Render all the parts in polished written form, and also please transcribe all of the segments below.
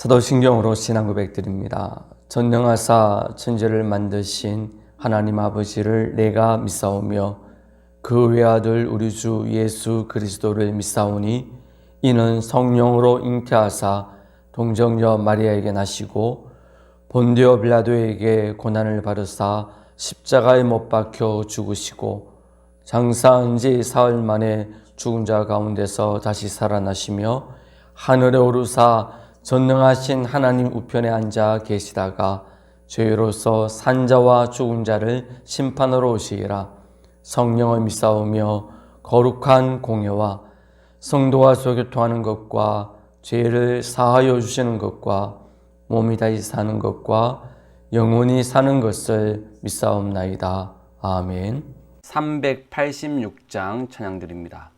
사도신경으로 신앙 고백드립니다. 전능하사 천지를 만드신 하나님 아버지를 내가 믿사오며 그 외아들 우리 주 예수 그리스도를 믿사오니 이는 성령으로 잉태하사 동정녀 마리아에게 나시고 본디오 빌라도에게 고난을 받으사 십자가에 못 박혀 죽으시고 장사한 지 사흘 만에 죽은 자 가운데서 다시 살아나시며 하늘에 오르사 전능하신 하나님 우편에 앉아 계시다가 죄로서 산자와 죽은 자를 심판하러 오시리라. 성령을 믿사오며 거룩한 공예와 성도와 소교통하는 것과 죄를 사하여 주시는 것과 몸이 다시 사는 것과 영원히 사는 것을 믿사옵나이다. 아멘. 386장 찬양드립니다.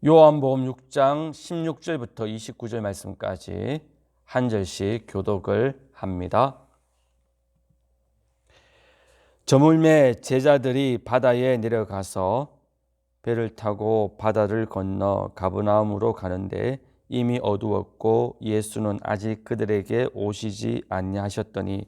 요한복음 6장 16절부터 29절 말씀까지 한 절씩 교독을 합니다. 저물매 제자들이 바다에 내려가서 배를 타고 바다를 건너 가버나움으로 가는데 이미 어두웠고 예수는 아직 그들에게 오시지 아니하셨더니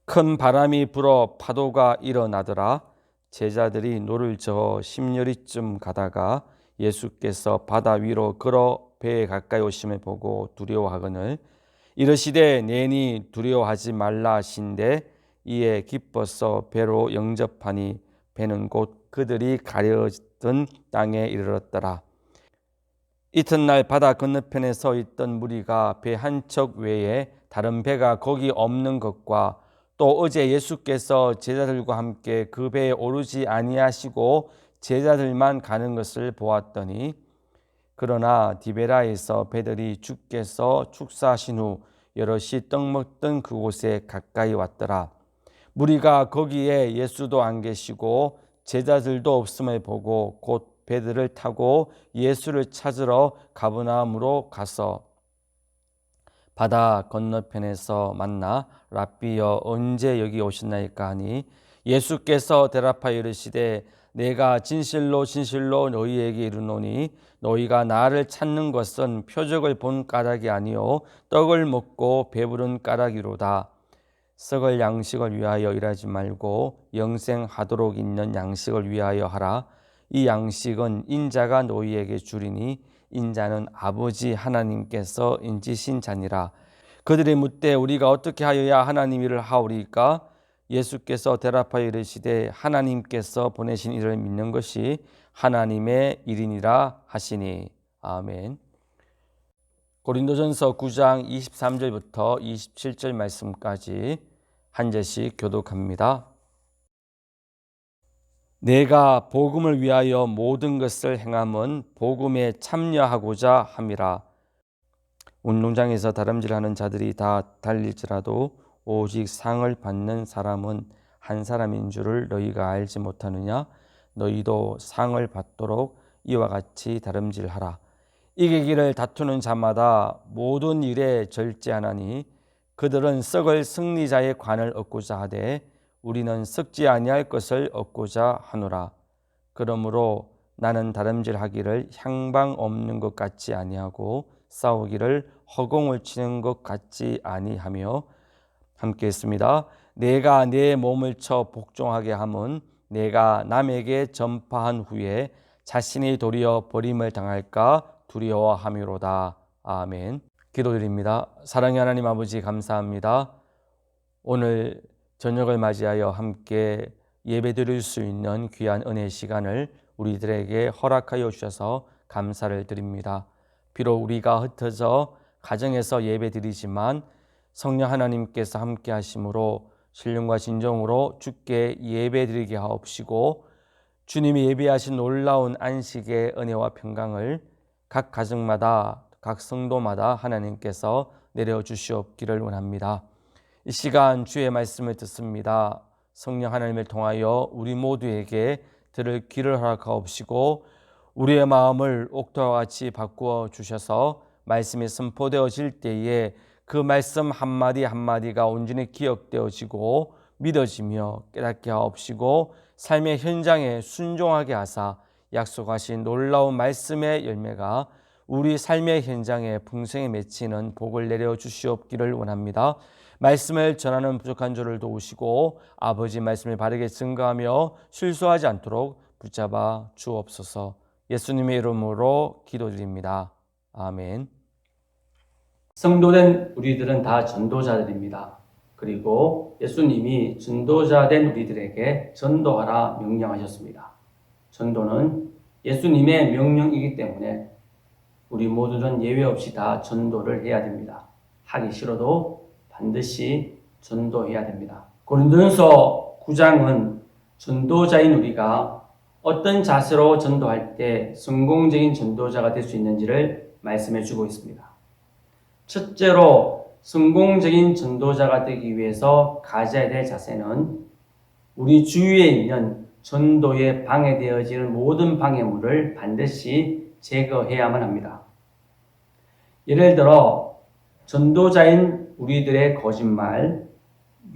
큰 바람이 불어 파도가 일어나더라. 제자들이 노를 저어 십여리쯤 가다가 예수께서 바다 위로 걸어 배에 가까이 오심을 보고 두려워하거늘 이르시되 내니 두려워하지 말라 하신대 이에 기뻐서 배로 영접하니 배는 곧 그들이 가려던 땅에 이르렀더라. 이튿날 바다 건너편에 서 있던 무리가 배 한 척 외에 다른 배가 거기 없는 것과 또 어제 예수께서 제자들과 함께 그 배에 오르지 아니하시고 제자들만 가는 것을 보았더니 그러나 디베라에서 배들이 주께서 축사하신 후 여럿이 떡 먹던 그곳에 가까이 왔더라. 무리가 거기에 예수도 안 계시고 제자들도 없음을 보고 곧 배들을 타고 예수를 찾으러 가버나움으로 가서 바다 건너편에서 만나 랍비여 언제 여기 오셨나이까 하니 예수께서 대답하여 이르시되 내가 진실로 진실로 너희에게 이르노니 너희가 나를 찾는 것은 표적을 본 까닭이 아니요 떡을 먹고 배부른 까닭이로다. 썩을 양식을 위하여 일하지 말고 영생하도록 있는 양식을 위하여 하라. 이 양식은 인자가 너희에게 주리니 인자는 아버지 하나님께서 인지신 자니라. 그들이 묻되 우리가 어떻게 하여야 하나님 일을 하오리까? 예수께서 대답하여 이르시되 하나님께서 보내신 이를 믿는 것이 하나님의 일이니라 하시니. 아멘. 고린도전서 9장 23절부터 27절 말씀까지 한 절씩 교독합니다. 내가 복음을 위하여 모든 것을 행함은 복음에 참여하고자 함이라. 운동장에서 다름질하는 자들이 다 달릴지라도 오직 상을 받는 사람은 한 사람인 줄을 너희가 알지 못하느냐? 너희도 상을 받도록 이와 같이 다름질하라. 이기기를 다투는 자마다 모든 일에 절제하나니 그들은 썩을 승리자의 관을 얻고자 하되 우리는 썩지 아니할 것을 얻고자 하노라. 그러므로 나는 다름질하기를 향방 없는 것 같지 아니하고 싸우기를 허공을 치는 것 같지 아니하며 함께 했습니다. 내가 내 몸을 쳐 복종하게 함은 내가 남에게 전파한 후에 자신이 도리어 버림을 당할까 두려워함이로다. 아멘. 기도드립니다. 사랑의 하나님 아버지 감사합니다. 오늘 저녁을 맞이하여 함께 예배드릴 수 있는 귀한 은혜의 시간을 우리들에게 허락하여 주셔서 감사를 드립니다. 비록 우리가 흩어져 가정에서 예배드리지만 성령 하나님께서 함께 하심으로 신령과 진정으로 주께 예배드리게 하옵시고 주님이 예비하신 놀라운 안식의 은혜와 평강을 각 가정마다 각 성도마다 하나님께서 내려주시옵기를 원합니다. 이 시간 주의 말씀을 듣습니다. 성령 하나님을 통하여 우리 모두에게 들을 귀를 허락하옵시고 우리의 마음을 옥토와 같이 바꾸어 주셔서 말씀이 선포되어질 때에 그 말씀 한마디 한마디가 온전히 기억되어지고 믿어지며 깨닫게 하옵시고 삶의 현장에 순종하게 하사 약속하신 놀라운 말씀의 열매가 우리 삶의 현장에 풍성히 맺히는 복을 내려주시옵기를 원합니다. 말씀을 전하는 부족한 저를 도우시고 아버지 말씀을 바르게 증거하며 실수하지 않도록 붙잡아 주옵소서. 예수님의 이름으로 기도드립니다. 아멘. 성도된 우리들은 다 전도자들입니다. 그리고 예수님이 전도자된 우리들에게 전도하라 명령하셨습니다. 전도는 예수님의 명령이기 때문에 우리 모두는 예외 없이 다 전도를 해야 됩니다. 하기 싫어도 반드시 전도해야 됩니다. 고린도전서 9장은 전도자인 우리가 어떤 자세로 전도할 때 성공적인 전도자가 될 수 있는지를 말씀해 주고 있습니다. 첫째로 성공적인 전도자가 되기 위해서 가져야 될 자세는 우리 주위에 있는 전도에 방해되어지는 모든 방해물을 반드시 제거해야만 합니다. 예를 들어 전도자인 우리들의 거짓말,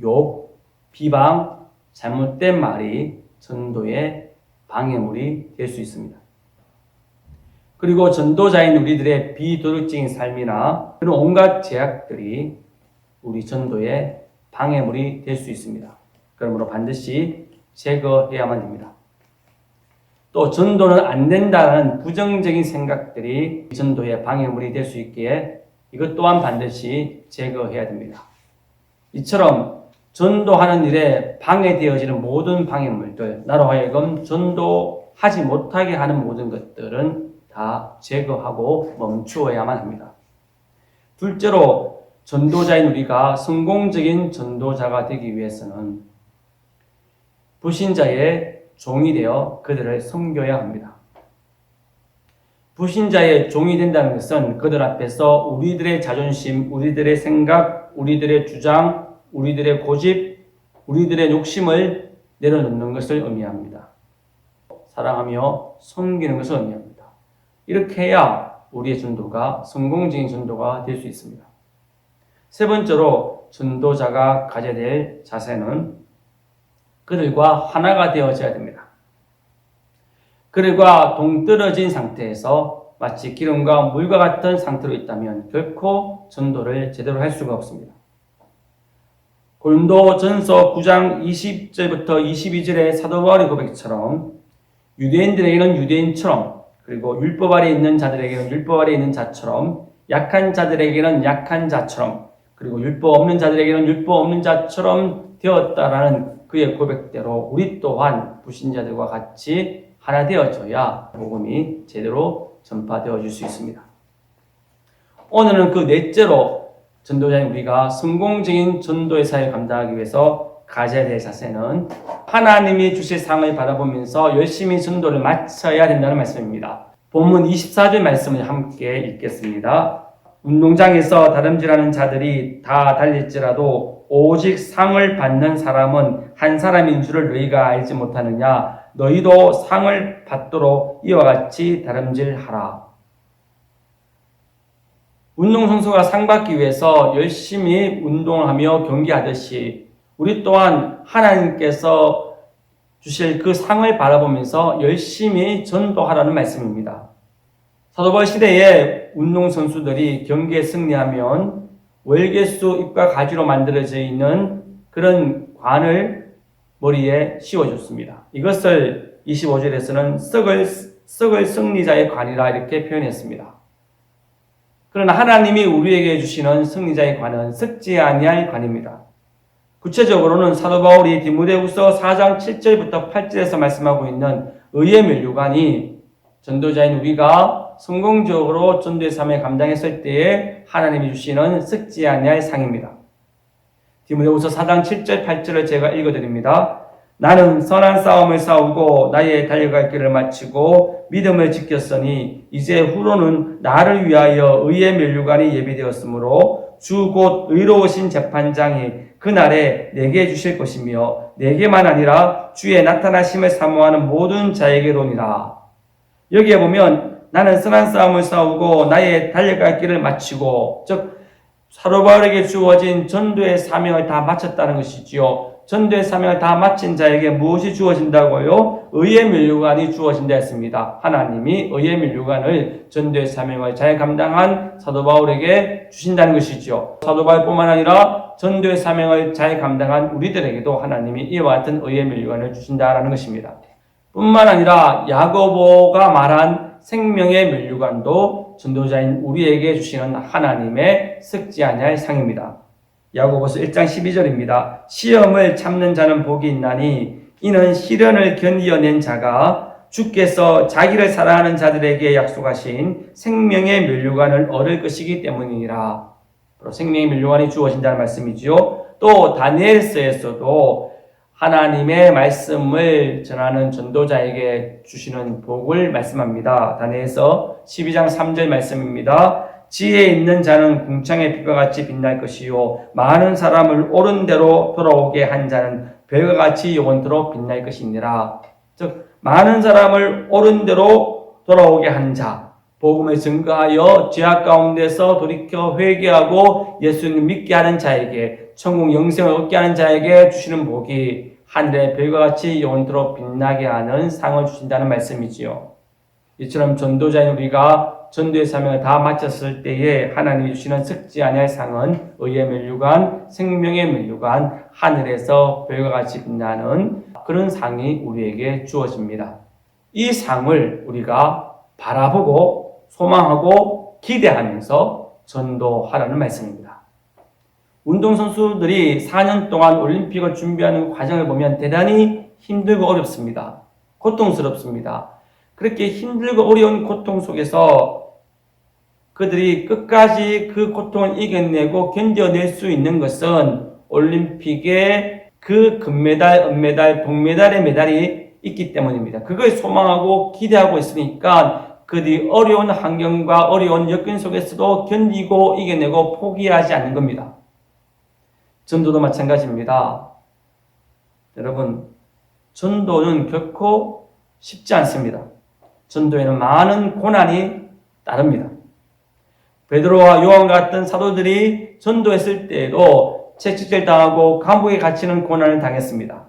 욕, 비방, 잘못된 말이 전도의 방해물이 될 수 있습니다. 그리고 전도자인 우리들의 비도덕적인 삶이나 그런 온갖 제약들이 우리 전도의 방해물이 될 수 있습니다. 그러므로 반드시 제거해야만 됩니다. 또 전도는 안 된다는 부정적인 생각들이 전도의 방해물이 될 수 있기에 이것 또한 반드시 제거해야 됩니다. 이처럼 전도하는 일에 방해되어지는 모든 방해물들, 나로 하여금 전도하지 못하게 하는 모든 것들은 다 제거하고 멈추어야만 합니다. 둘째로 전도자인 우리가 성공적인 전도자가 되기 위해서는 불신자의 종이 되어 그들을 섬겨야 합니다. 불신자의 종이 된다는 것은 그들 앞에서 우리들의 자존심, 우리들의 생각, 우리들의 주장, 우리들의 고집, 우리들의 욕심을 내려놓는 것을 의미합니다. 사랑하며 섬기는 것을 의미합니다. 이렇게 해야 우리의 전도가 성공적인 전도가 될 수 있습니다. 세 번째로 전도자가 가져야 될 자세는 그들과 하나가 되어져야 됩니다. 그들과 동떨어진 상태에서 마치 기름과 물과 같은 상태로 있다면 결코 전도를 제대로 할 수가 없습니다. 고린도전서 9장 20절부터 22절의 사도 바울의 고백처럼 유대인들에게는 유대인처럼, 그리고 율법 아래 있는 자들에게는 율법 아래 있는 자처럼, 약한 자들에게는 약한 자처럼, 그리고 율법 없는 자들에게는 율법 없는 자처럼 되었다라는 그의 고백대로 우리 또한 불신자들과 같이 하나 되어져야 복음이 제대로 전파되어 줄 수 있습니다. 오늘은 그 넷째로 전도자인 우리가 성공적인 전도의 사역을 감당하기 위해서 가져야 될 자세는 하나님이 주실 상을 바라보면서 열심히 전도를 마쳐야 된다는 말씀입니다. 본문 24절 말씀을 함께 읽겠습니다. 운동장에서 다름질하는 자들이 다 달릴지라도 오직 상을 받는 사람은 한 사람인 줄을 너희가 알지 못하느냐? 너희도 상을 받도록 이와 같이 다름질하라. 운동선수가 상 받기 위해서 열심히 운동을 하며 경기하듯이 우리 또한 하나님께서 주실 그 상을 바라보면서 열심히 전도하라는 말씀입니다. 사도 바울 시대에 운동선수들이 경기에 승리하면 월계수 잎과 가지로 만들어져 있는 그런 관을 머리에 씌워줬습니다. 이것을 25절에서는 썩을 승리자의 관이라 이렇게 표현했습니다. 그러나 하나님이 우리에게 주시는 승리자의 관은 썩지 아니할 관입니다. 구체적으로는 사도 바울이 디모데후서 4장 7절부터 8절에서 말씀하고 있는 의의 면류관이 전도자인 우리가 성공적으로 전도의 삶을 감당했을 때에 하나님이 주시는 썩지 아니할 상입니다. 디모데후서 4장 7절 8절을 제가 읽어드립니다. 나는 선한 싸움을 싸우고 나의 달려갈 길을 마치고 믿음을 지켰으니 이제 후로는 나를 위하여 의의 면류관이 예비되었으므로 주 곧 의로우신 재판장이 그날에 내게 주실 것이며 내게만 아니라 주의 나타나심을 사모하는 모든 자에게로니라. 여기에 보면 나는 선한 싸움을 싸우고 나의 달려갈 길을 마치고, 즉 사도 바울에게 주어진 전도의 사명을 다 마쳤다는 것이지요. 전도의 사명을 다 마친 자에게 무엇이 주어진다고요? 의의 면류관이 주어진다 했습니다. 하나님이 의의 면류관을 전도의 사명을 잘 감당한 사도 바울에게 주신다는 것이죠. 사도 바울뿐만 아니라 전도의 사명을 잘 감당한 우리들에게도 하나님이 이와 같은 의의 면류관을 주신다라는 것입니다. 뿐만 아니라 야고보가 말한 생명의 면류관도 전도자인 우리에게 주시는 하나님의 썩지 아니할 상입니다. 야고보서 1장 12절입니다. 시험을 참는 자는 복이 있나니 이는 시련을 견디어낸 자가 주께서 자기를 사랑하는 자들에게 약속하신 생명의 면류관을 얻을 것이기 때문이니라. 생명의 면류관이 주어진다는 말씀이지요. 또 다니엘서에서도 하나님의 말씀을 전하는 전도자에게 주시는 복을 말씀합니다. 다니엘서 12장 3절 말씀입니다. 지혜 있는 자는 궁창의 빛과 같이 빛날 것이요 많은 사람을 옳은 대로 돌아오게 한 자는 별과 같이 영원토록 빛날 것이니라. 즉 많은 사람을 옳은 대로 돌아오게 한 자, 복음을 증거하여 죄악 가운데서 돌이켜 회개하고 예수님 믿게 하는 자에게, 천국 영생을 얻게 하는 자에게 주시는 복이 하늘의 별과 같이 영원토록 빛나게 하는 상을 주신다는 말씀이지요. 이처럼 전도자인 우리가 전도의 사명을 다 마쳤을 때에 하나님이 주시는 썩지 아니할 상은 의의 면류관, 생명의 면류관, 하늘에서 별과 같이 빛나는 그런 상이 우리에게 주어집니다. 이 상을 우리가 바라보고 소망하고 기대하면서 전도하라는 말씀입니다. 운동선수들이 4년 동안 올림픽을 준비하는 과정을 보면 대단히 힘들고 어렵습니다. 고통스럽습니다. 그렇게 힘들고 어려운 고통 속에서 그들이 끝까지 그 고통을 이겨내고 견뎌낼 수 있는 것은 올림픽에 그 금메달, 은메달, 동메달의 메달이 있기 때문입니다. 그걸 소망하고 기대하고 있으니까 그들이 어려운 환경과 어려운 여건 속에서도 견디고 이겨내고 포기하지 않는 겁니다. 전도도 마찬가지입니다. 여러분, 전도는 결코 쉽지 않습니다. 전도에는 많은 고난이 따릅니다. 베드로와 요한 같은 사도들이 전도했을 때에도 채찍질 당하고 감옥에 갇히는 고난을 당했습니다.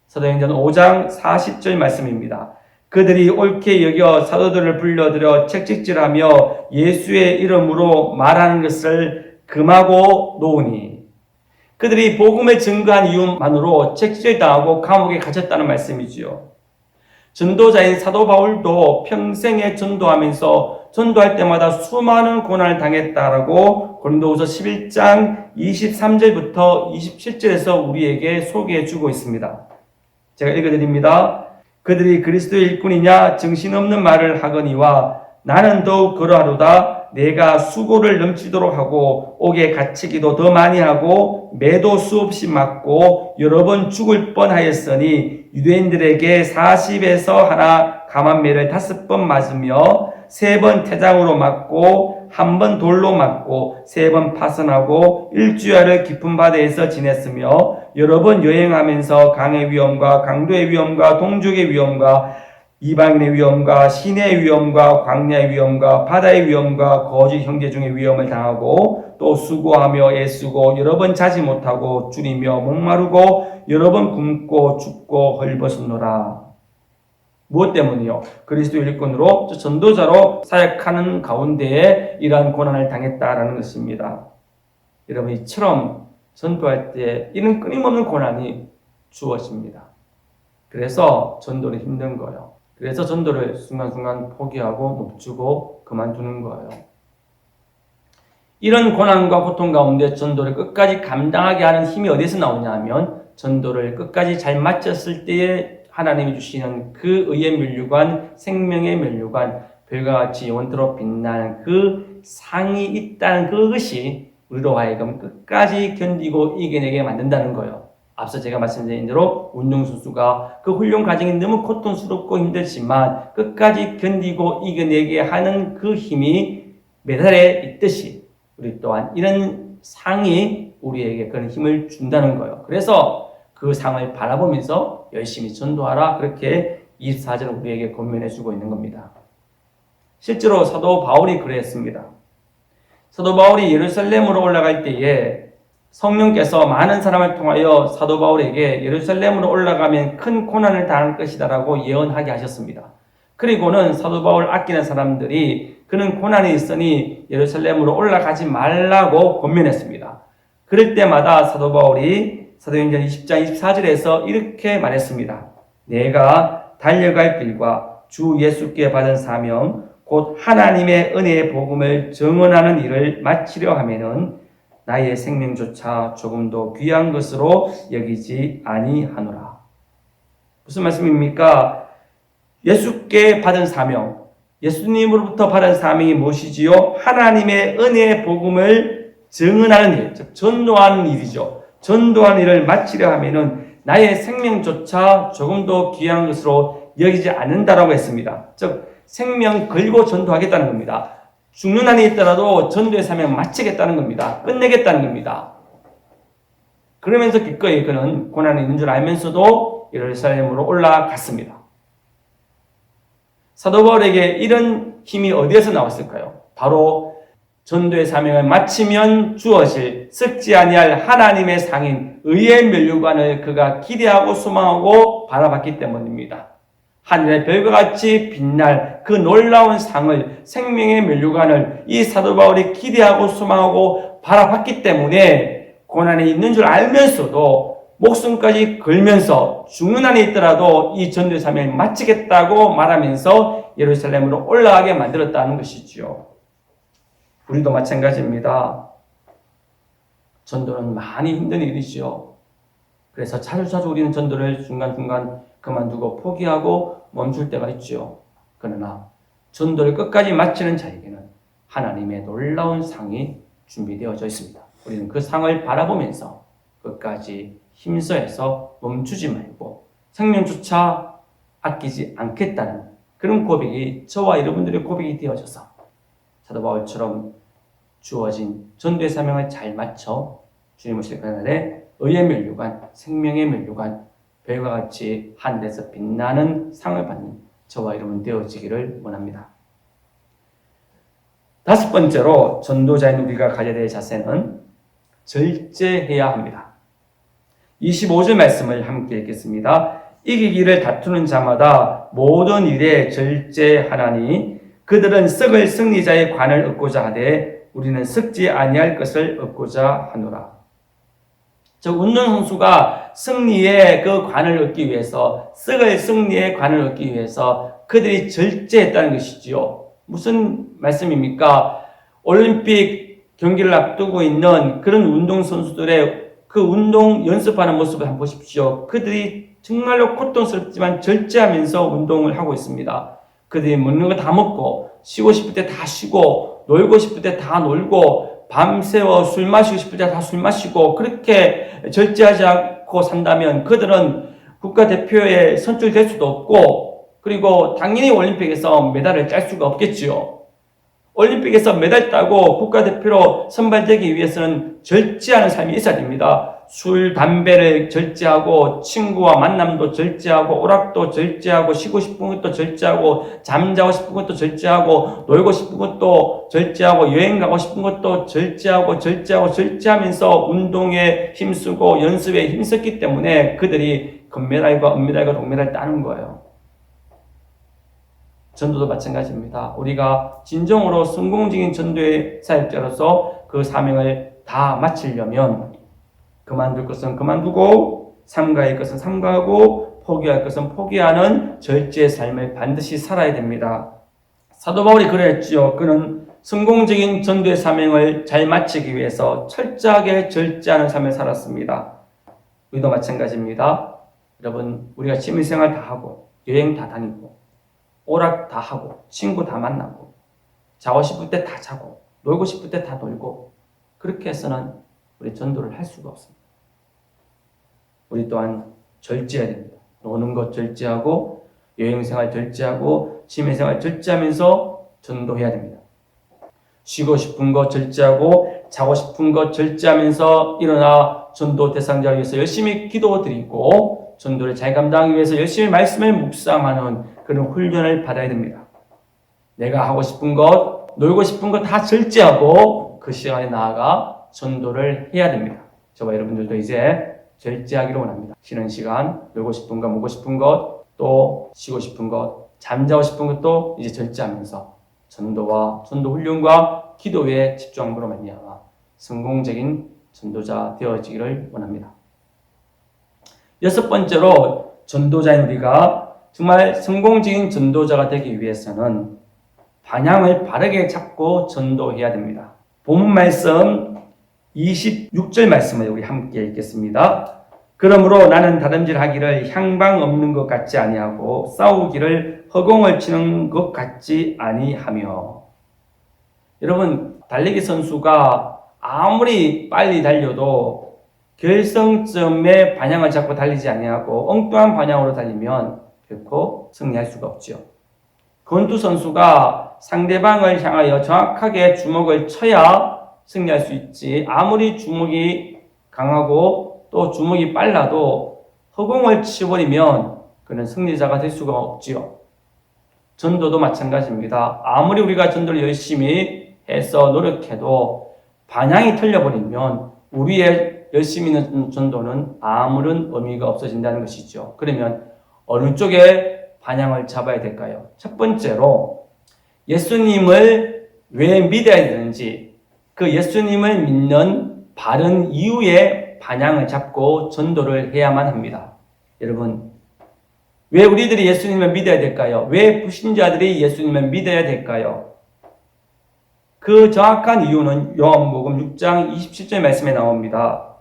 사도행전 5장 40절 말씀입니다. 그들이 옳게 여겨 사도들을 불러들여 책찍질하며 예수의 이름으로 말하는 것을 금하고 놓으니, 그들이 복음을 증거한 이유만으로 책찍질당하고 감옥에 갇혔다는 말씀이지요. 전도자인 사도 바울도 평생에 전도하면서 전도할 때마다 수많은 고난을 당했다라고 고린도후서 11장 23절부터 27절에서 우리에게 소개해 주고 있습니다. 제가 읽어드립니다. 그들이 그리스도의 일꾼이냐 정신없는 말을 하거니와 나는 더욱 그러하로다. 내가 수고를 넘치도록 하고 옥에 갇히기도 더 많이 하고 매도 수없이 맞고 여러 번 죽을 뻔하였으니 유대인들에게 40에서 하나 감한매를 5번 맞으며 3번 태장으로 맞고 1번 돌로 맞고 3번 파선하고 일주일을 깊은 바다에서 지냈으며 여러 번 여행하면서 강의 위험과 강도의 위험과 동족의 위험과 이방인의 위험과 시내의 위험과 광야의 위험과 바다의 위험과 거짓 형제 중의 위험을 당하고 또 수고하며 애쓰고 여러 번 자지 못하고 줄이며 목마르고 여러 번 굶고 죽고 헐벗었노라. 무엇 때문이요? 그리스도 일꾼으로 전도자로 사역하는 가운데에 이러한 고난을 당했다라는 것입니다. 여러분, 이처럼 전도할 때 이런 끊임없는 고난이 주어집니다. 그래서 전도는 힘든 거예요. 그래서 전도를 순간순간 포기하고 멈추고 그만두는 거예요. 이런 고난과 고통 가운데 전도를 끝까지 감당하게 하는 힘이 어디서 나오냐 하면 전도를 끝까지 잘 마쳤을 때에 하나님이 주시는 그 의의 면류관, 생명의 면류관, 별과 같이 영원토록 빛나는 그 상이 있다는 그것이 우리로 하여금 끝까지 견디고 이겨내게 만든다는 거예요. 앞서 제가 말씀드린 대로 운동선수가 그 훈련 과정이 너무 고통스럽고 힘들지만 끝까지 견디고 이겨내게 하는 그 힘이 메달에 있듯이 우리 또한 이런 상이 우리에게 그런 힘을 준다는 거예요. 그래서 그 상을 바라보면서 열심히 전도하라, 그렇게 24절은 우리에게 권면해 주고 있는 겁니다. 실제로 사도 바울이 그랬습니다. 사도 바울이 예루살렘으로 올라갈 때에 성령께서 많은 사람을 통하여 사도 바울에게 예루살렘으로 올라가면 큰 고난을 당할 것이다라고 예언하게 하셨습니다. 그리고는 사도 바울 아끼는 사람들이 그는 고난이 있으니 예루살렘으로 올라가지 말라고 권면했습니다. 그럴 때마다 사도 바울이 사도행전 20장 24절에서 이렇게 말했습니다. 내가 달려갈 길과 주 예수께 받은 사명 곧 하나님의 은혜의 복음을 증언하는 일을 마치려 하면은 나의 생명조차 조금도 귀한 것으로 여기지 아니하노라. 무슨 말씀입니까? 예수께 받은 사명, 예수님으로부터 받은 사명이 무엇이지요? 하나님의 은혜의 복음을 증언하는 일, 즉 전도하는 일이죠. 전도하는 일을 마치려 하면은 나의 생명조차 조금도 귀한 것으로 여기지 않는다라고 했습니다. 즉 생명 걸고 전도하겠다는 겁니다. 죽는 한이 있더라도 전도의 사명 마치겠다는 겁니다. 끝내겠다는 겁니다. 그러면서 기꺼이 그는 고난이 있는 줄 알면서도 예루살렘으로 올라갔습니다. 사도 바울에게 이런 힘이 어디에서 나왔을까요? 바로 전도의 사명을 마치면 주어질 썩지 아니할 하나님의 상인 의의 면류관을 그가 기대하고 소망하고 바라봤기 때문입니다. 하늘의 별과 같이 빛날 그 놀라운 상을, 생명의 면류관을 이 사도 바울이 기대하고 소망하고 바라봤기 때문에 고난이 있는 줄 알면서도 목숨까지 걸면서 죽는 한이 있더라도 이 전도의 사명을 마치겠다고 말하면서 예루살렘으로 올라가게 만들었다는 것이지요. 우리도 마찬가지입니다. 전도는 많이 힘든 일이지요. 그래서 자주자주 우리는 전도를 중간중간 그만두고 포기하고 멈출 때가 있지요. 그러나 전도를 끝까지 마치는 자에게는 하나님의 놀라운 상이 준비되어져 있습니다. 우리는 그 상을 바라보면서 끝까지 힘써서 멈추지 말고 생명조차 아끼지 않겠다는 그런 고백이 저와 여러분들의 고백이 되어져서 사도 바울처럼 주어진 전도의 사명을 잘 마쳐 주님 오실 그날에 의의 면류관, 생명의 면류관, 별과 같이 하늘에서 빛나는 상을 받는 저와 여러분 되어지기를 원합니다. 5번째로 전도자인 우리가 가져야 될 자세는 절제해야 합니다. 25절 말씀을 함께 읽겠습니다. 이기기를 다투는 자마다 모든 일에 절제하나니 그들은 썩을 승리자의 관을 얻고자 하되 우리는 썩지 아니할 것을 얻고자 하노라. 즉 운동선수가 승리의 그 관을 얻기 위해서, 썩을 승리의 관을 얻기 위해서 그들이 절제했다는 것이지요. 무슨 말씀입니까? 올림픽 경기를 앞두고 있는 그런 운동선수들의 그 운동 연습하는 모습을 한번 보십시오. 그들이 정말로 고통스럽지만 절제하면서 운동을 하고 있습니다. 그들이 먹는 거 다 먹고, 쉬고 싶을 때 다 쉬고, 놀고 싶을 때 다 놀고, 밤새워 술 마시고 싶을 때 다 술 마시고, 그렇게 절제하지 않고 산다면 그들은 국가대표에 선출될 수도 없고, 그리고 당연히 올림픽에서 메달을 짤 수가 없겠지요. 올림픽에서 메달 따고 국가대표로 선발되기 위해서는 절제하는 삶이 있어야 됩니다. 술, 담배를 절제하고, 친구와 만남도 절제하고, 오락도 절제하고, 쉬고 싶은 것도 절제하고, 잠자고 싶은 것도 절제하고, 놀고 싶은 것도 절제하고, 여행 가고 싶은 것도 절제하면서 운동에 힘쓰고 연습에 힘썼기 때문에 그들이 금메달과 은메달과 동메달을 따는 거예요. 전도도 마찬가지입니다. 우리가 진정으로 성공적인 전도의 사역자로서 그 사명을 다 마치려면 그만둘 것은 그만두고, 삼가할 것은 삼가하고, 포기할 것은 포기하는 절제의 삶을 반드시 살아야 됩니다. 사도 바울이 그랬지요. 그는 성공적인 전도의 사명을 잘 마치기 위해서 철저하게 절제하는 삶을 살았습니다. 우리도 마찬가지입니다. 여러분, 우리가 취미생활 다 하고, 여행 다 다니고, 오락 다 하고, 친구 다 만나고, 자고 싶을 때 다 자고, 놀고 싶을 때 다 놀고, 그렇게 해서는 우리 전도를 할 수가 없습니다. 우리 또한 절제해야 됩니다. 노는 것 절제하고, 여행생활 절제하고, 취미생활 절제하면서 전도해야 됩니다. 쉬고 싶은 것 절제하고, 자고 싶은 것 절제하면서 일어나 전도 대상자를 위해서 열심히 기도드리고, 전도를 잘 감당하기 위해서 열심히 말씀을 묵상하는 그런 훈련을 받아야 됩니다. 내가 하고 싶은 것, 놀고 싶은 것 다 절제하고 그 시간에 나아가 전도를 해야 됩니다. 저와 여러분들도 이제 절제하기를 원합니다. 쉬는 시간, 놀고 싶은 것, 먹고 싶은 것, 또 쉬고 싶은 것, 잠자고 싶은 것도 이제 절제하면서 전도와 전도 훈련과 기도에 집중함으로 말미암아 성공적인 전도자 되어지기를 원합니다. 여섯 번째로 전도자인 우리가 정말 성공적인 전도자가 되기 위해서는 방향을 바르게 잡고 전도해야 됩니다. 본문 말씀 26절 말씀을 우리 함께 읽겠습니다. 그러므로 나는 다름질하기를 향방 없는 것 같지 아니하고 싸우기를 허공을 치는 것 같지 아니하며. 여러분, 달리기 선수가 아무리 빨리 달려도 결승점에 방향을 잡고 달리지 아니하고 엉뚱한 방향으로 달리면 결코 승리할 수가 없죠. 권투 선수가 상대방을 향하여 정확하게 주먹을 쳐야 승리할 수 있지, 아무리 주먹이 강하고 또 주먹이 빨라도 허공을 치버리면 그는 승리자가 될 수가 없지요. 전도도 마찬가지입니다. 아무리 우리가 전도를 열심히 해서 노력해도 방향이 틀려버리면 우리의 열심히 있는 전도는 아무런 의미가 없어진다는 것이죠. 그러면 어느 쪽에 방향을 잡아야 될까요? 첫 번째로 예수님을 왜 믿어야 되는지, 그 예수님을 믿는 바른 이유의 방향을 잡고 전도를 해야만 합니다. 여러분, 왜 우리들이 예수님을 믿어야 될까요? 왜 불신자들이 예수님을 믿어야 될까요? 그 정확한 이유는 요한복음 6장 27절 말씀에 나옵니다.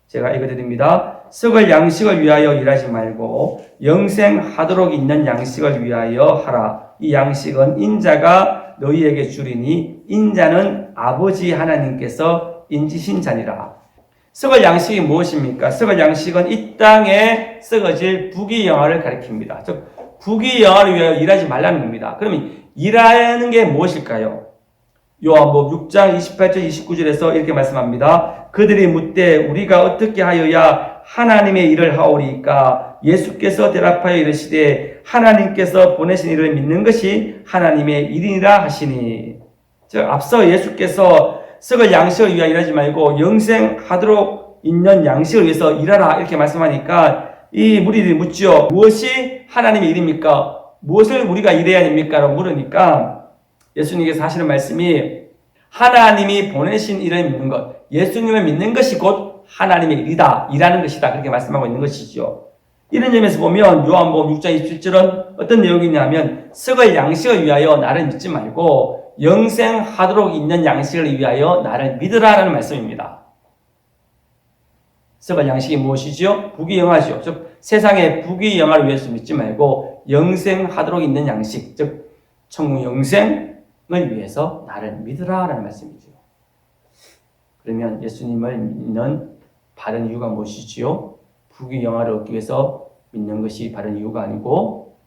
제가 읽어드립니다. 썩을 양식을 위하여 일하지 말고 영생하도록 있는 양식을 위하여 하라. 이 양식은 인자가 너희에게 주리니 인자는 아버지 하나님께서 인지신 자니라. 썩을 양식이 무엇입니까? 썩을 양식은 이 땅에 썩어질 부귀영화를 가리킵니다. 즉 부귀영화를 위하여 일하지 말라는 겁니다. 그러면 일하는 게 무엇일까요? 요한복음 6장 28절 29절에서 이렇게 말씀합니다. 그들이 묻되 우리가 어떻게 하여야 하나님의 일을 하오리까? 예수께서 대답하여 이르시되 하나님께서 보내신 이를 믿는 것이 하나님의 일이라 하시니. 즉 앞서 예수께서 썩을 양식을 위하여 일하지 말고 영생하도록 있는 양식을 위해서 일하라 이렇게 말씀하니까 이 무리들이 묻죠. 무엇이 하나님의 일입니까? 무엇을 우리가 일해야 됩니까? 라고 물으니까 예수님께서 하시는 말씀이 하나님이 보내신 일을 믿는 것, 예수님을 믿는 것이 곧 하나님의 일이다, 일하는 것이다 그렇게 말씀하고 있는 것이죠. 이런 점에서 보면 요한복음 6장 27절은 어떤 내용이냐면 썩을 양식을 위하여 나를 믿지 말고 영생하도록 있는 양식을 위하여 나를 믿으라라는 말씀입니다. 썩을 양식이 무엇이죠? 부귀영화죠. 즉 세상의 부귀영화를 위해서 믿지 말고 영생하도록 있는 양식, 즉 천국 영생을 위해서 나를 믿으라라는 말씀이죠. 그러면 예수님을 믿는 바른 이유가 무엇이지요? 부귀영화를 얻기 위해서 믿는 것이 바른 이유가 아니고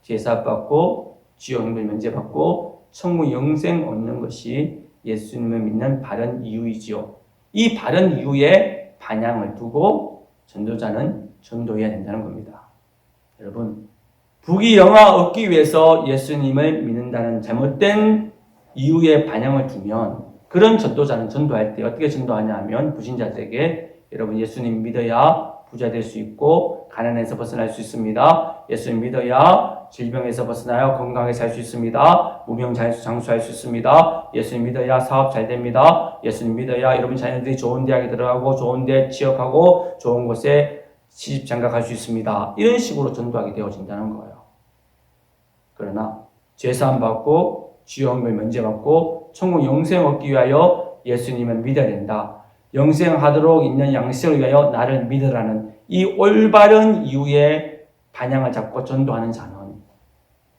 제사받고 지옥을 면제받고 천국 영생 얻는 것이 예수님을 믿는 바른 이유이지요. 이 바른 이유에 반향을 두고 전도자는 전도해야 된다는 겁니다. 여러분, 부귀영화 얻기 위해서 예수님을 믿는다는 잘못된 이유에 반향을 두면 그런 전도자는 전도할 때 어떻게 전도하냐 하면 불신자들에게 여러분 예수님 믿어야 부자 될 수 있고 가난에서 벗어날 수 있습니다. 예수님 믿어야 질병에서 벗어나야 건강하게 살 수 있습니다. 무병장수할 수 있습니다. 예수님 믿어야 사업 잘 됩니다. 예수님 믿어야 여러분 자녀들이 좋은 대학에 들어가고 좋은 데 취업하고 좋은 곳에 시집 장가갈 수 있습니다. 이런 식으로 전도하게 되어진다는 거예요. 그러나 죄사함 받고 지옥을 면제받고 천국 영생 얻기 위하여 예수님을 믿어야 된다. 영생하도록 있는 양식을 위하여 나를 믿으라는 이 올바른 이유에 반향을 잡고 전도하는 자는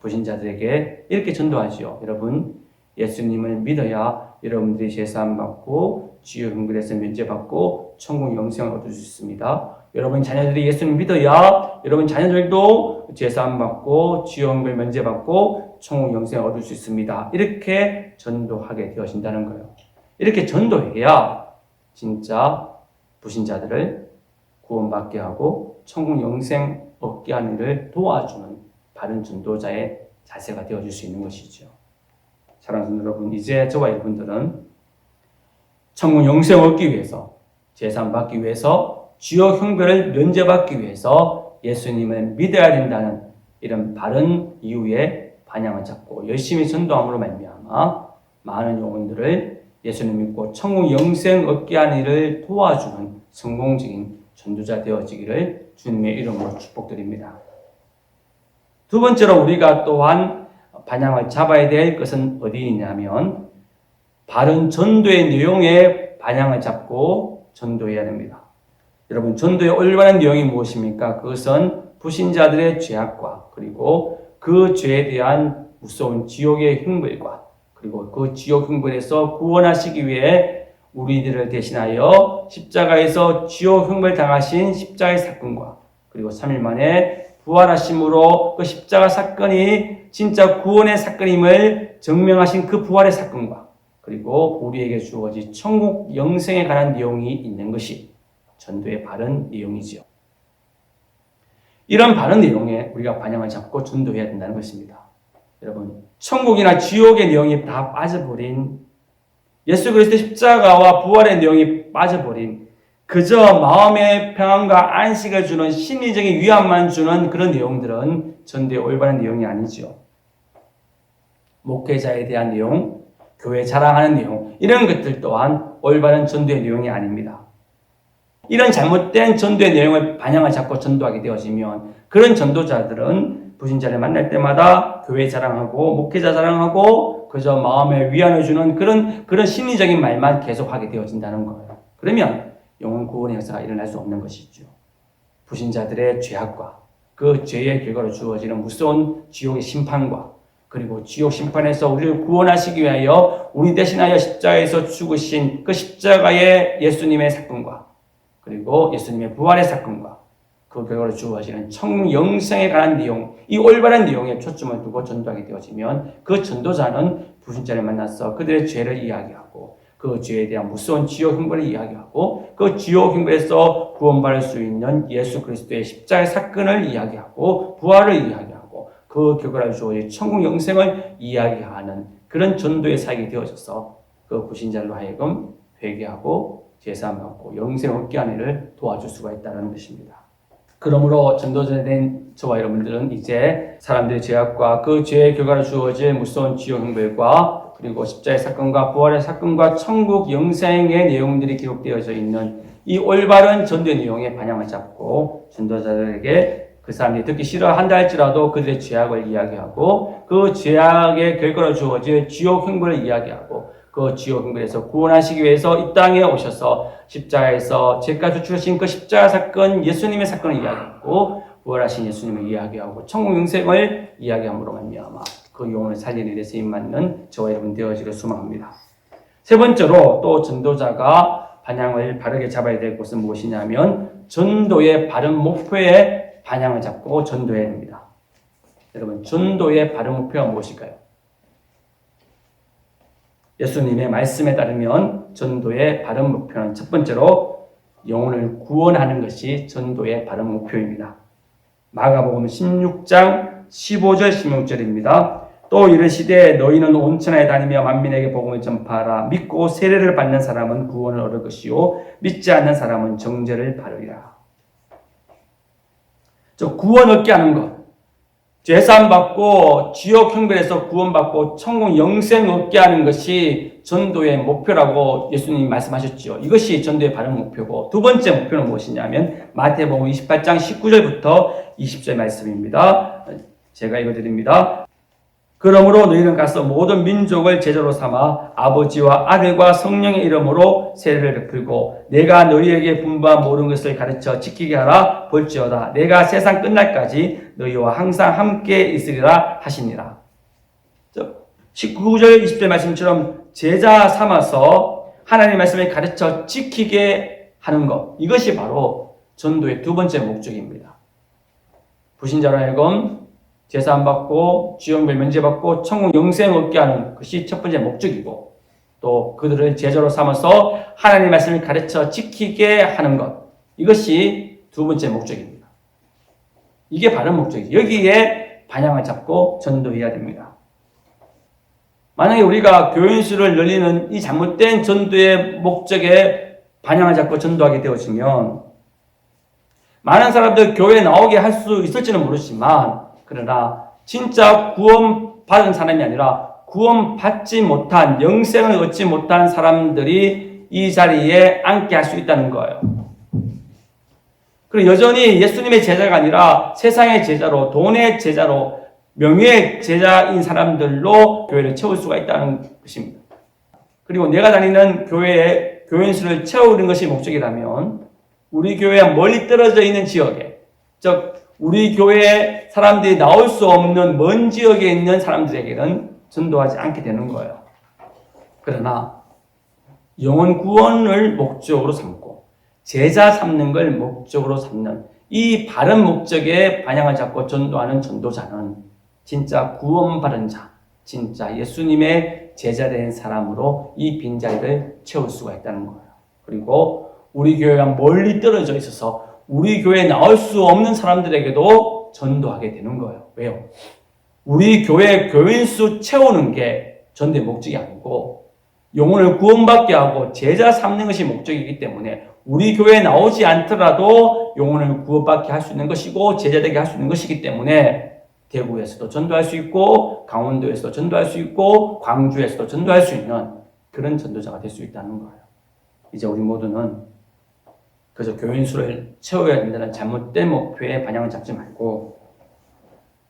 불신자들에게 이렇게 전도하지요. 여러분, 예수님을 믿어야 여러분들이 제사함 받고 지옥 흥분에서 면제받고 천국 영생을 얻을 수 있습니다. 여러분 자녀들이 예수님 믿어야 여러분 자녀들도 제사함 받고 지옥 흥분 면제받고 천국 영생을 얻을 수 있습니다. 이렇게 전도하게 되어진다는 거예요. 이렇게 전도해야 진짜 불신자들을 구원받게 하고 천국 영생 얻게 하는 일을 도와주는 바른 전도자의 자세가 되어줄 수 있는 것이죠. 사랑하는 성도 여러분, 이제 저와 여러분들은 천국 영생 얻기 위해서, 제산 받기 위해서, 지옥 형벌을 면제받기 위해서 예수님을 믿어야 된다는 이런 바른 이유에 반향을 잡고 열심히 전도함으로 말미암아 많은 영혼들을 예수님 믿고 천국 영생 얻게 하는 일을 도와주는 성공적인 전도자 되어지기를 주님의 이름으로 축복드립니다. 두 번째로 우리가 또한 반향을 잡아야 될 것은 어디 있냐면 바른 전도의 내용에 반향을 잡고 전도해야 됩니다. 여러분, 전도의 올바른 내용이 무엇입니까? 그것은 불신자들의 죄악과 그리고 그 죄에 대한 무서운 지옥의 형벌과 그리고 그 지옥 형벌에서 구원하시기 위해 우리들을 대신하여 십자가에서 지옥 형벌 당하신 십자가의 사건과 그리고 3일 만에 부활하심으로 그 십자가 사건이 진짜 구원의 사건임을 증명하신 그 부활의 사건과 그리고 우리에게 주어진 천국 영생에 관한 내용이 있는 것이 전도의 바른 내용이지요. 이런 바른 내용에 우리가 반향을 잡고 전도해야 된다는 것입니다. 여러분, 천국이나 지옥의 내용이 다 빠져버린 예수 그리스도의 십자가와 부활의 내용이 빠져버린 그저 마음의 평안과 안식을 주는 심리적인 위안만 주는 그런 내용들은 전도의 올바른 내용이 아니죠. 목회자에 대한 내용, 교회 자랑하는 내용 이런 것들 또한 올바른 전도의 내용이 아닙니다. 이런 잘못된 전도의 내용을 반향을 잡고 전도하게 되어지면 그런 전도자들은 불신자를 만날 때마다 교회 자랑하고 목회자 자랑하고 그저 마음에 위안을 주는 그런 심리적인 말만 계속하게 되어진다는 거예요. 그러면 영혼 구원의 역사가 일어날 수 없는 것이죠. 불신자들의 죄악과 그 죄의 결과로 주어지는 무서운 지옥의 심판과 그리고 지옥 심판에서 우리를 구원하시기 위하여 우리 대신하여 십자가에서 죽으신 그 십자가의 예수님의 사건과 그리고 예수님의 부활의 사건과 그 결과로 주어지는 천국 영생에 관한 내용, 이 올바른 내용에 초점을 두고 전도하게 되어지면 그 전도자는 불신자를 만나서 그들의 죄를 이야기하고 그 죄에 대한 무서운 지옥 형벌을 이야기하고 그 지옥 형벌에서 구원받을 수 있는 예수 그리스도의 십자가의 사건을 이야기하고 부활을 이야기하고 그 결과로 주어진 천국 영생을 이야기하는 그런 전도의 사역이 되어져서 그 불신자로 하여금 회개하고 제사함받고 영생 얻게 하는 일을 도와줄 수가 있다는 것입니다. 그러므로 전도자에 된 저와 여러분들은 이제 사람들의 죄악과 그 죄의 결과로 주어질 무서운 지옥 형벌과 그리고 십자의 사건과 부활의 사건과 천국 영생의 내용들이 기록되어져 있는 이 올바른 전도의 내용에 반향을 잡고 전도자들에게 그 사람들이 듣기 싫어한다 할지라도 그들의 죄악을 이야기하고 그 죄악의 결과로 주어질 지옥 형벌을 이야기하고 그 지옥 형벌에서 구원하시기 위해서 이 땅에 오셔서 십자가에서 죄값 주추하신 그 십자가 사건, 예수님의 사건을 이야기하고 부활하신 예수님을 이야기하고 천국 영생을 이야기함으로 말미암아 그 영혼을 살리는 데 쓰임받는 저와 여러분 되어지기를 소망합니다. 세 번째로 또 전도자가 반향을 바르게 잡아야 될 것은 무엇이냐면 전도의 바른 목표에 반향을 잡고 전도해야 됩니다. 여러분, 전도의 바른 목표가 무엇일까요? 예수님의 말씀에 따르면 전도의 바른 목표는 첫 번째로 영혼을 구원하는 것이 전도의 바른 목표입니다. 마가복음 16장 15절 16절입니다. 또 이르시되 너희는 온 천하에 다니며 만민에게 복음을 전파하라. 믿고 세례를 받는 사람은 구원을 얻을 것이요 믿지 않는 사람은 정죄를 받으리라. 구원 얻게 하는 것, 죄사함 받고 지옥 형벌에서 구원받고 천국 영생 얻게 하는 것이 전도의 목표라고 예수님이 말씀하셨죠. 이것이 전도의 바른 목표고, 두 번째 목표는 무엇이냐면 마태복음 28장 19절부터 20절 말씀입니다. 제가 읽어드립니다. 그러므로 너희는 가서 모든 민족을 제자로 삼아 아버지와 아들과 성령의 이름으로 세례를 베풀고 내가 너희에게 분부한 모든 것을 가르쳐 지키게 하라. 볼지어다 내가 세상 끝날까지 너희와 항상 함께 있으리라 하시니라. 19절 20절 말씀처럼 제자 삼아서 하나님의 말씀을 가르쳐 지키게 하는 것, 이것이 바로 전도의 두 번째 목적입니다. 불신자로 하여금 제사 받고 지옥별 면제받고 천국 영생 얻게 하는 것이 첫 번째 목적이고, 또 그들을 제자로 삼아서 하나님의 말씀을 가르쳐 지키게 하는 것, 이것이 두 번째 목적입니다. 이게 바른 목적이에요. 여기에 반향을 잡고 전도해야 됩니다. 만약에 우리가 교인수를 늘리는 이 잘못된 전도의 목적에 반향을 잡고 전도하게 되어지면 많은 사람들 교회에 나오게 할 수 있을지는 모르지만, 그러나 진짜 구원받은 사람이 아니라 구원받지 못한, 영생을 얻지 못한 사람들이 이 자리에 앉게 할 수 있다는 거예요. 그리고 여전히 예수님의 제자가 아니라 세상의 제자로, 돈의 제자로, 명예의 제자인 사람들로 교회를 채울 수가 있다는 것입니다. 그리고 내가 다니는 교회에 교인 수를 채우는 것이 목적이라면 우리 교회와 멀리 떨어져 있는 지역에, 즉 우리 교회에 사람들이 나올 수 없는 먼 지역에 있는 사람들에게는 전도하지 않게 되는 거예요. 그러나 영혼 구원을 목적으로 삼고 제자 삼는 걸 목적으로 삼는 이 바른 목적에 반향을 잡고 전도하는 전도자는 진짜 구원받은 자, 진짜 예수님의 제자된 사람으로 이 빈자리를 채울 수가 있다는 거예요. 그리고 우리 교회와 멀리 떨어져 있어서 우리 교회에 나올 수 없는 사람들에게도 전도하게 되는 거예요. 왜요? 우리 교회 교인 수 채우는 게 전도의 목적이 아니고 영혼을 구원받게 하고 제자 삼는 것이 목적이기 때문에 우리 교회에 나오지 않더라도 영혼을 구원받게 할 수 있는 것이고 제자되게 할 수 있는 것이기 때문에 대구에서도 전도할 수 있고 강원도에서도 전도할 수 있고 광주에서도 전도할 수 있는 그런 전도자가 될 수 있다는 거예요. 이제 우리 모두는 그래서 교인 수를 채워야 된다는 잘못된 목표에 반향을 잡지 말고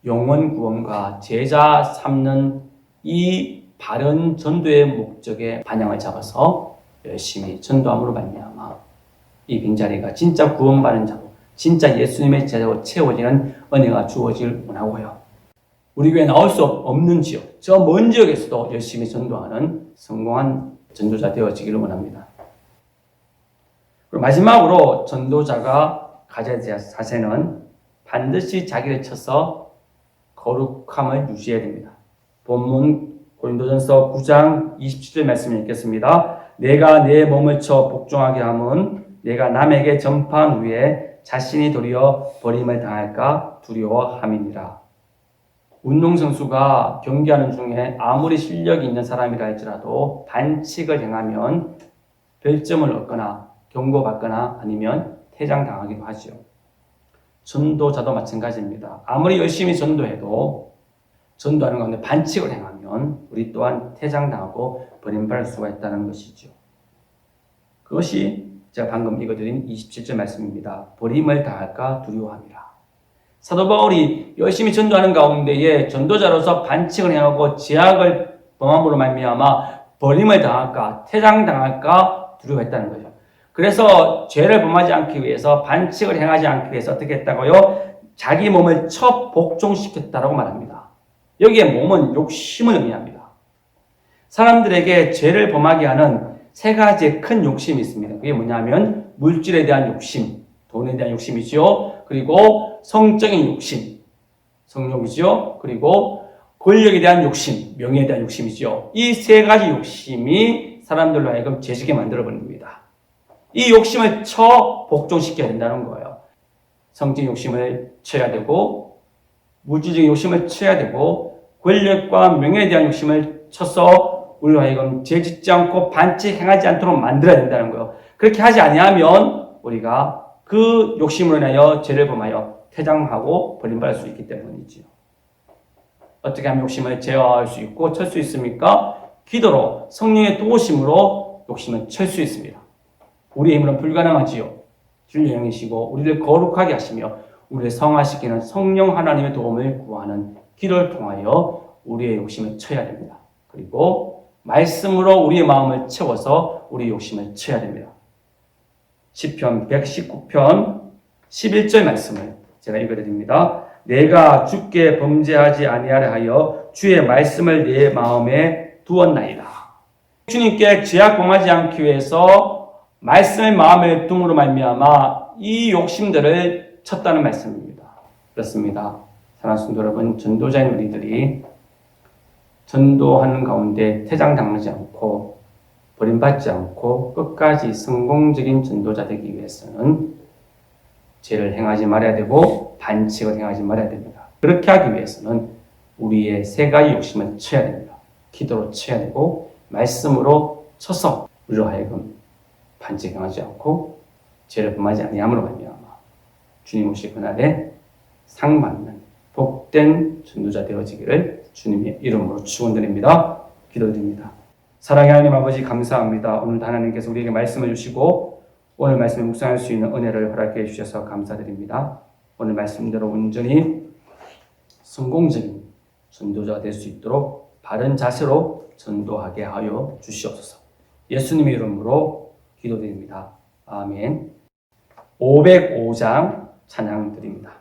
영혼 구원과 제자 삼는 이 바른 전도의 목적에 반향을 잡아서 열심히 전도함으로 말미암아 이 빈자리가 진짜 구원받은 자로, 진짜 예수님의 제자로 채워지는 은혜가 주어질 원하고요. 우리 교회에 나올 수 없는 지역, 저 먼 지역에서도 열심히 전도하는 성공한 전도자 되어지기를 원합니다. 그리고 마지막으로 전도자가 가져야 될 자세는 반드시 자기를 쳐서 거룩함을 유지해야 됩니다. 본문 고린도전서 9장 27절 말씀을 읽겠습니다. 내가 내 몸을 쳐 복종하게 함은 내가 남에게 전파한 후에 자신이 도리어 버림을 당할까 두려워함이니라. 운동선수가 경기하는 중에 아무리 실력이 있는 사람이라 할지라도 반칙을 행하면 별점을 얻거나 경고받거나 아니면 퇴장당하기도 하죠. 전도자도 마찬가지입니다. 아무리 열심히 전도해도 전도하는 가운데 반칙을 행하면 우리 또한 퇴장당하고 버림받을 수가 있다는 것이죠. 그것이 제가 방금 읽어드린 27절 말씀입니다. 버림을 당할까 두려워함이라. 사도 바울이 열심히 전도하는 가운데에 전도자로서 반칙을 행하고 제약을 범함으로 말미암아 버림을 당할까 퇴장당할까 두려워했다는 거죠. 그래서 죄를 범하지 않기 위해서 반칙을 행하지 않기 위해서 어떻게 했다고요? 자기 몸을 복종시켰다라고 말합니다. 여기에 몸은 욕심을 의미합니다. 사람들에게 죄를 범하게 하는 세 가지의 큰 욕심이 있습니다. 그게 뭐냐면 물질에 대한 욕심, 돈에 대한 욕심이죠. 그리고 성적인 욕심, 성욕이죠. 그리고 권력에 대한 욕심, 명예에 대한 욕심이죠. 이 세 가지 욕심이 사람들로 하여금 죄짓게 만들어버립니다. 이 욕심을 복종시켜야 된다는 거예요. 성적인 욕심을 쳐야 되고 물질적인 욕심을 쳐야 되고 권력과 명예에 대한 욕심을 쳐서 우리로 하여금 죄짓지 않고 반칙 행하지 않도록 만들어야 된다는 거예요. 그렇게 하지 아니하면 우리가 그 욕심으로 인하여 죄를 범하여 퇴장하고 버림받을 수 있기 때문이지요. 어떻게 하면 욕심을 제어할 수 있고 칠 수 있습니까? 기도로 성령의 도우심으로 욕심을 칠 수 있습니다. 우리의 힘으로는 불가능하지요. 주님의 영이시고 우리를 거룩하게 하시며 우리를 성화시키는 성령 하나님의 도움을 구하는 기도를 통하여 우리의 욕심을 쳐야 됩니다. 그리고 말씀으로 우리의 마음을 채워서 우리의 욕심을 쳐야 됩니다. 시편 119편 11절 말씀을 제가 읽어드립니다. 내가 주께 범죄하지 아니하려 하여 주의 말씀을 내 마음에 두었나이다. 주님께 죄악 범하지 않기 위해서 말씀을 마음에 둠으로 말미암아 이 욕심들을 쳤다는 말씀입니다. 그렇습니다. 사랑하는 성도 여러분, 전도자인 우리들이 전도하는 가운데 퇴장당하지 않고 버림받지 않고 끝까지 성공적인 전도자 되기 위해서는 죄를 행하지 말아야 되고 반칙을 행하지 말아야 됩니다. 그렇게 하기 위해서는 우리의 세 가지 욕심을 쳐야 됩니다. 기도로 쳐야 되고 말씀으로 쳐서 우리로 하여금 반칙 행하지 않고 죄를 범하지 아니함으로 말미암아 주님 오실 그날에 상받는 복된 전도자 되어지기를 주님의 이름으로 축원드립니다. 기도드립니다. 사랑의 하나님 아버지 감사합니다. 오늘도 하나님께서 우리에게 말씀을 주시고 오늘 말씀을 묵상할 수 있는 은혜를 허락해 주셔서 감사드립니다. 오늘 말씀대로 온전히 성공적인 전도자가 될 수 있도록 바른 자세로 전도하게 하여 주시옵소서. 예수님의 이름으로 기도드립니다. 아멘. 505장 찬양 드립니다.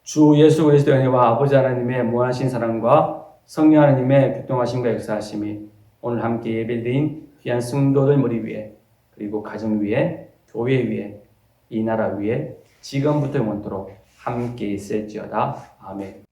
주 예수 그리스도의 은혜와 아버지 하나님의 무한하신 사랑과 성령 하나님의 교통하심과 역사하심이 오늘 함께 예배드린 귀한 성도들 머리 위에 그리고 가정 위에 교회 위에 이 나라 위에 지금부터 영원토록 함께 있을지어다. 아멘.